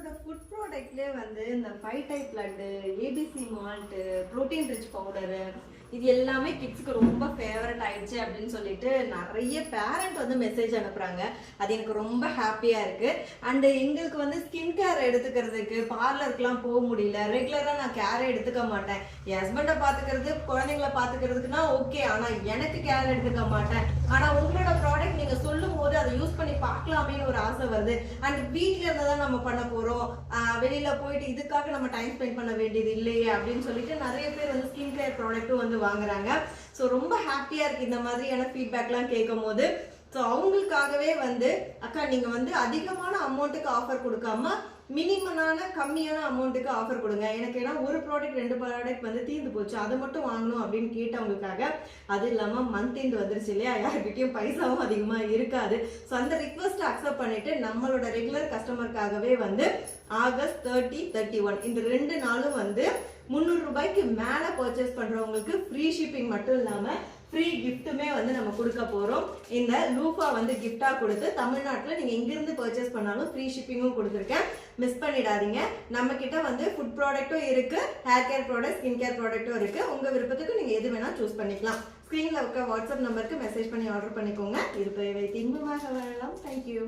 நம்மளோட ஃபுட் ப்ராடக்ட்லேயே வந்து இந்த 5 type laddu, ABC malt, protein rich powder இது எல்லாமே கிட்ஸுக்கு ரொம்ப ஃபேவரட் ஆயிடுச்சு அப்படின்னு சொல்லிட்டு நிறைய பேரண்ட் வந்து மெசேஜ் அனுப்புறாங்க. அது எனக்கு ரொம்ப ஹாப்பியாக இருக்குது. அண்டு எங்களுக்கு வந்து ஸ்கின் கேர் எடுத்துக்கிறதுக்கு பார்லருக்குலாம் போக முடியல. ரெகுலராக நான் கேரை எடுத்துக்க மாட்டேன். என் ஹஸ்பண்டை பார்த்துக்கிறது, குழந்தைங்களை பார்த்துக்கிறதுக்குனா ஓகே, ஆனால் எனக்கு கேர் எடுத்துக்க மாட்டேன். ஆனால் உங்களோட ப்ராடக்ட் நீங்கள் சொல்லும் போது அதை யூஸ் பண்ணி பார்க்கலாமேன்னு ஒரு ஆசை வருது. அண்ட் வீட்டில் இருந்தால் தான் நம்ம பண்ண போகிறோம், வெளியில் போயிட்டு இதுக்காக நம்ம டைம் ஸ்பெண்ட் பண்ண வேண்டியது இல்லையே அப்படின்னு சொல்லிட்டு நிறைய பேர் வந்து ஸ்கின் கேர் ப்ராடக்ட்டும் வந்து வாங்குறாங்க. ஸோ ரொம்ப ஹாப்பியாக இருக்குது இந்த மாதிரியான ஃபீட்பேக்லாம் கேட்கும் போது. ஸோ அவங்களுக்காகவே வந்து அக்கா நீங்கள் வந்து அதிகமான அமௌண்ட்டுக்கு ஆஃபர் கொடுக்காம மினிமமான கம்மியான அமௌண்ட்டுக்கு ஆஃபர் கொடுங்க. எனக்கு ஏன்னா ஒரு ப்ராடக்ட் 2 ப்ராடக்ட் வந்து தீர்ந்து போச்சு, அதை மட்டும் வாங்கணும் அப்படின்னு கேட்டவங்களுக்காக. அது இல்லாமல் மந்த் எண்ட் வந்துருச்சு இல்லையா, யார்கிட்டையும் பைசாவும் அதிகமாக இருக்காது. ஸோ அந்த ரிக்வஸ்ட்டை அக்செப்ட் பண்ணிட்டு நம்மளோட ரெகுலர் கஸ்டமருக்காகவே வந்து ஆகஸ்ட் 30, 31 இந்த 2 நாளும் வந்து 300 ரூபாய்க்கு மேலே பர்ச்சேஸ் பண்ணுறவங்களுக்கு ஃப்ரீ ஷிப்பிங் மட்டும் இல்லாமல் ஃப்ரீ கிஃப்ட்டுமே வந்து நம்ம கொடுக்க போகிறோம். இந்த லூஃபா வந்து கிஃப்டாக கொடுத்து தமிழ்நாட்டில் நீங்கள் எங்கேருந்து பர்ச்சேஸ் பண்ணாலும் ஃப்ரீ ஷிப்பிங்கும் கொடுத்துருக்கேன். மிஸ் பண்ணிடாதீங்க. நம்ம கிட்ட வந்து ஃபுட் ப்ராடக்ட்டும் இருக்குது, hair care product, skin care ப்ராடக்ட்டும் இருக்குது. உங்கள் விருப்பத்துக்கு நீங்கள் எது வேணால் சூஸ் பண்ணிக்கலாம். ஸ்க்ரீனில் இருக்க வாட்ஸ்அப் நம்பருக்கு மெசேஜ் பண்ணி ஆர்டர் பண்ணிக்கோங்க. இருப்பை வைத்து இன்பமாக வாழலாம். தேங்க்யூ.